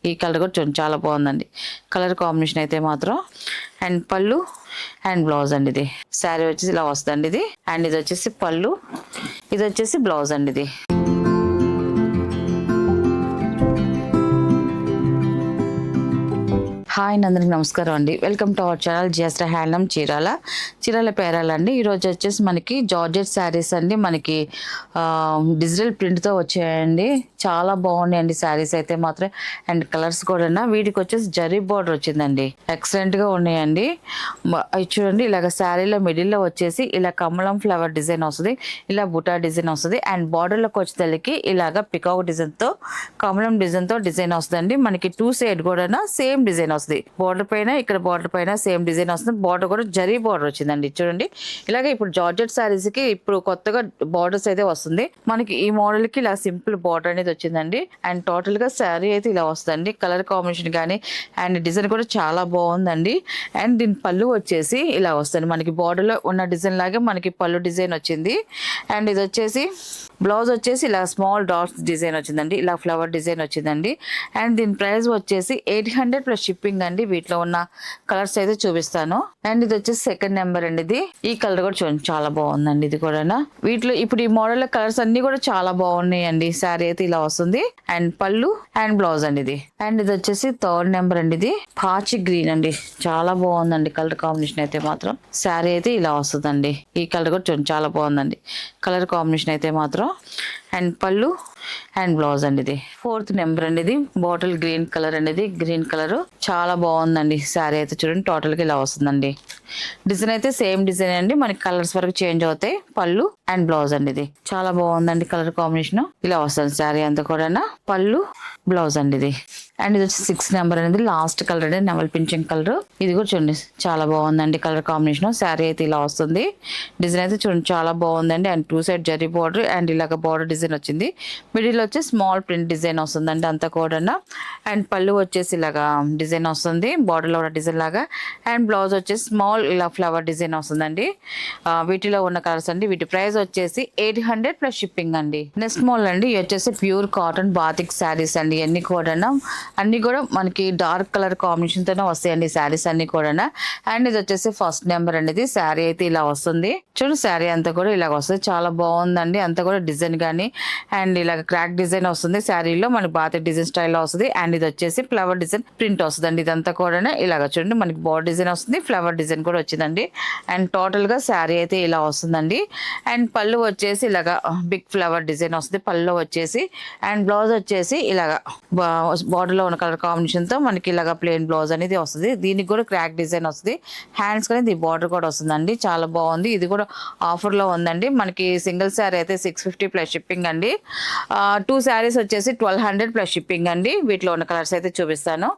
ఈ కలర్ కూడా చూడండి చాలా బాగుందండి కలర్ కాంబినేషన్ అయితే మాత్రం. అండ్ పళ్ళు అండ్ బ్లౌజ్ అండి. ఇది శారీ వచ్చేసి ఇలా వస్తుందండి ఇది. అండ్ ఇది వచ్చేసి పళ్ళు, ఇది వచ్చేసి బ్లౌజ్ అండి. ఇది హాయ్ అందరికి నమస్కారం అండి. Welcome to our channel GST handloom Chirala పేరాలండి. ఈరోజు వచ్చేసి మనకి జార్జెట్ శారీస్ అండి. మనకి డిజిటల్ ప్రింట్తో వచ్చాయండి. చాలా బాగున్నాయండి శారీస్ అయితే మాత్రం. అండ్ కలర్స్ కూడా వీటికి వచ్చేసి జరీ బార్డర్ వచ్చిందండి. ఎక్సలెంట్గా ఉన్నాయండి. అవి చూడండి ఇలాగ శారీలో మిడిల్లో వచ్చేసి ఇలా కమలం ఫ్లవర్ డిజైన్ వస్తుంది, ఇలా బుటా డిజైన్ వస్తుంది. అండ్ బార్డర్లోకి వచ్చేసరికి ఇలాగ పికాక్ డిజైన్తో కమలం డిజైన్తో డిజైన్ వస్తుందండి. మనకి టూ సైడ్ కూడా సేమ్ డిజైన్ వస్తుంది. బార్డర్ పైన ఇక్కడ బార్డర్ పైన సేమ్ డిజైన్ వస్తుంది. బార్డర్ కూడా జరీ బార్డర్ వచ్చిందండి చూడండి. ఇలాగే ఇప్పుడు జార్జెట్ శారీస్ కి ఇప్పుడు కొత్తగా బార్డర్స్ అయితే వస్తుంది. మనకి ఈ మోడల్ కి ఇలా సింపుల్ బార్డర్ అనేది వచ్చిందండి. అండ్ టోటల్ గా శారీ అయితే ఇలా వస్తుందండి. కలర్ కాంబినేషన్ కానీ అండ్ డిజైన్ కూడా చాలా బాగుందండి. అండ్ దీని పళ్ళు వచ్చేసి ఇలా వస్తుంది. మనకి బార్డర్ లో ఉన్న డిజైన్ లాగే మనకి పళ్ళు డిజైన్ వచ్చింది. అండ్ ఇది వచ్చేసి బ్లౌజ్ వచ్చేసి ఇలా స్మాల్ డాట్స్ డిజైన్ వచ్చిందండి. ఇలా ఫ్లవర్ డిజైన్ వచ్చిందండి. అండ్ దీని ప్రైస్ వచ్చేసి 800 ప్లస్ షిప్పింగ్ అండి. వీటిలో ఉన్న కలర్స్ అయితే చూపిస్తాను. అండ్ ఇది వచ్చేసి సెకండ్ నెంబర్ అండి. ఇది ఈ కలర్ కూడా చూడండి చాలా బాగుందండి. ఇది కూడా వీటిలో ఇప్పుడు ఈ మోడల్ కలర్స్ అన్ని కూడా చాలా బాగున్నాయండి. శారీ అయితే ఇలా వస్తుంది. అండ్ పళ్ళు అండ్ బ్లౌజ్ అండి ఇది. అండ్ ఇది వచ్చేసి థర్డ్ నెంబర్ అండి. ఇది పాచి గ్రీన్ అండి. చాలా బాగుందండి కలర్ కాంబినేషన్ అయితే మాత్రం. శారీ అయితే ఇలా వస్తుందండి. ఈ కలర్ కూడా చూడండి చాలా బాగుందండి కలర్ కాంబినేషన్ అయితే మాత్రం. అండ్ పళ్ళు అండ్ బ్లౌజ్ అండి. ఇది ఫోర్త్ నెంబర్ అండి. ఇది బాటిల్ గ్రీన్ కలర్ అండి. ఇది గ్రీన్ కలర్ చాలా బాగుందండి. శారీ అయితే చూడండి టోటల్ గా ఇలా వస్తుందండి. డిజైన్ అయితే సేమ్ డిజైన్ అండి. మనకి కలర్స్ వరకు చేంజ్ అవుతాయి. పళ్ళు అండ్ బ్లౌజ్ అండి. ఇది చాలా బాగుందండి కలర్ కాంబినేషన్ ఇలా వస్తుంది శారీ అంతా కూడా. పళ్ళు బ్లౌజ్ అండి. ఇది అండ్ ఇది వచ్చి 6 నెంబర్ అనేది లాస్ట్ కలర్ అండి. నెమల్ పింఛన్ కలర్. ఇది కూడా చూడండి చాలా బాగుందండి కలర్ కాంబినేషన్. శారీ అయితే ఇలా వస్తుంది. డిజైన్ అయితే చూడండి చాలా బాగుందండి. And two side zari border and ఇలాగ బార్డర్ డిజైన్ వచ్చింది. మిడిల్ వచ్చి స్మాల్ ప్రింట్ డిజైన్ వస్తుందండి అంతా కూడా. అండ్ పళ్ళు వచ్చేసి ఇలాగా డిజైన్ వస్తుంది బార్డర్ లో డిజైన్ లాగా. అండ్ బ్లౌజ్ వచ్చేసి స్మాల్ ఇలా ఫ్లవర్ డిజైన్ వస్తుందండి. వీటిలో ఉన్న కలర్స్ అండి. వీటి ప్రైస్ వచ్చేసి 800 ప్లస్ షిప్పింగ్ అండి. నెక్స్ట్ మోడల్ అండి. ఇవి వచ్చేసి ప్యూర్ కాటన్ బాతిక్ శారీస్ అండి. అన్ని కూడా మనకి డార్క్ కలర్ కాంబినేషన్ తోనే వస్తాయండి శారీస్ అన్ని కూడా. అండ్ ఇది వచ్చేసి ఫస్ట్ నెంబర్ అండి. ఇది శారీ అయితే ఇలా వస్తుంది. చూడండి శారీ అంతా కూడా ఇలాగ వస్తుంది. చాలా బాగుందండి అంతా కూడా డిజైన్ కానీ. అండ్ ఇలాగ క్రాక్ డిజైన్ వస్తుంది శారీలో మనకి బాతిక్ డిజైన్ స్టైల్లో వస్తుంది. అండ్ ఇది వచ్చేసి ఫ్లవర్ డిజైన్ ప్రింట్ వస్తుందండి. ఇదంతా కూడా ఇలాగ చూడండి మనకి బార్డర్ డిజైన్ వస్తుంది. ఫ్లవర్ డిజైన్ కూడా వచ్చిందండి. అండ్ టోటల్ గా శారీ అయితే ఇలా వస్తుందండి. అండ్ పళ్ళు వచ్చేసి ఇలాగా బిగ్ ఫ్లవర్ డిజైన్ వస్తుంది పళ్ళు వచ్చేసి. అండ్ బ్లౌజ్ వచ్చేసి ఇలాగా బార్డర్ లో ఉన్న కలర్ కాంబినేషన్ తో మనకి ఇలాగా ప్లెయిన్ బ్లౌజ్ అనేది వస్తుంది. దీనికి కూడా క్రాక్ డిజైన్ వస్తుంది. హ్యాండ్స్ కానీ ఈ బార్డర్ కూడా వస్తుందండి. చాలా బాగుంది. ఇది కూడా ఆఫర్ లో ఉందండి. మనకి సింగిల్ శారీ అయితే 650 ప్లస్ షిప్పింగ్ అండి. 2 శారీస్ వచ్చేసి 1200 ప్లస్ షిప్పింగ్ అండి. వీటిలో ఉన్న కలర్స్ అయితే చూపిస్తాను.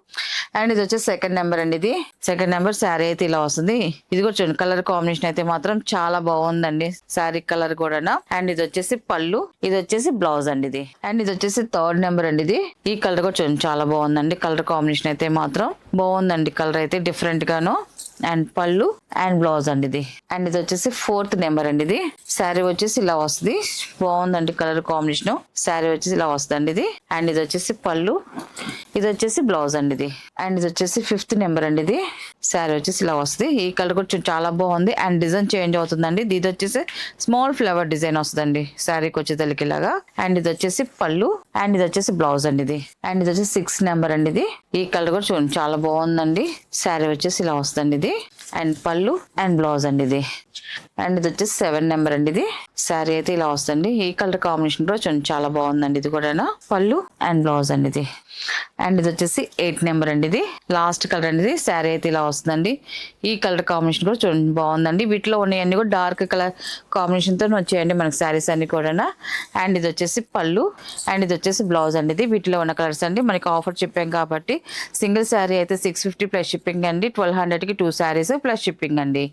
అండ్ ఇది వచ్చేసి సెకండ్ నెంబర్ అండి. ఇది సెకండ్ నెంబర్ శారీ అయితే ఇలా వస్తుంది. ఇది కూడా చూడండి కలర్ కాంబినేషన్ అయితే మాత్రం చాలా బాగుందండి శారీ కలర్ కూడా. అండ్ ఇది వచ్చేసి పళ్ళు, ఇది వచ్చేసి బ్లౌజ్ అండి. ఇది అండ్ ఇది వచ్చేసి థర్డ్ నెంబర్ అండి. ఇది ఈ కలర్ కూడా చూడండి చాలా బాగుందండి కలర్ కాంబినేషన్ అయితే మాత్రం బాగుందండి. కలర్ అయితే డిఫరెంట్ గాను. అండ్ పళ్ళు అండ్ బ్లౌజ్ అండి. ఇది అండ్ ఇది వచ్చేసి ఫోర్త్ నెంబర్ అండి. ఇది శారీ వచ్చేసి ఇలా వస్తుంది. బాగుందండి కలర్ కాంబినేషన్. శారీ వచ్చేసి ఇలా వస్తుందండి. ఇది అండ్ ఇది వచ్చేసి పళ్ళు, ఇది వచ్చేసి బ్లౌజ్ అండి. ఇది అండ్ ఇది వచ్చేసి ఫిఫ్త్ నెంబర్ అండి. ఇది శారీ వచ్చేసి ఇలా వస్తుంది. ఈ కలర్ కూడా చాలా బాగుంది. అండ్ డిజైన్ చేంజ్ అవుతుందండి. ఇది వచ్చేసి స్మాల్ ఫ్లవర్ డిజైన్ వస్తుందండి శారీకి వచ్చేసరికి ఇలాగా. అండ్ ఇది వచ్చేసి పళ్ళు అండ్ ఇది వచ్చేసి బ్లౌజ్ అండి. ఇది అండ్ ఇది వచ్చేసి 6 నెంబర్ అండి. ఇది ఈ కలర్ కూడా చూడండి చాలా బాగుందండి. శారీ వచ్చేసి ఇలా వస్తుంది. ఇది అండ్ పళ్ళు అండ్ బ్లౌజ్ అండి. ఇది అండ్ ఇది వచ్చేసి 7 నెంబర్ అండి. ఇది శారీ అయితే ఇలా వస్తుంది. ఈ కలర్ కాంబినేషన్ కూడా చూడండి చాలా బాగుందండి. ఇది కూడా పళ్ళు అండ్ బ్లౌజ్ అండి. ఇది అండ్ ఇది వచ్చేసి 8 నెంబర్ అండి. ఇది లాస్ట్ కలర్ అండి. ఇది శారీ అయితే ఇలా వస్తుందండి. ఈ కలర్ కాంబినేషన్ కూడా చూడండి బాగుందండి. వీటిలో ఉన్నాయన్నీ కూడా డార్క్ కలర్ కాంబినేషన్ తో వచ్చాయండి మనకి శారీస్ అన్ని కూడా. అండ్ ఇది వచ్చేసి పళ్ళు అండ్ ఇది వచ్చేసి బ్లౌజ్ అండి. ఇది వీటిలో ఉన్న కలర్స్ అండి. మనకి ఆఫర్ చెప్పాం కాబట్టి సింగిల్ శారీ అయితే 650 ప్లస్ షిప్పింగ్ అండి. 1200 కి 2 శారీస్ ప్లస్ షిప్పింగ్ అండి.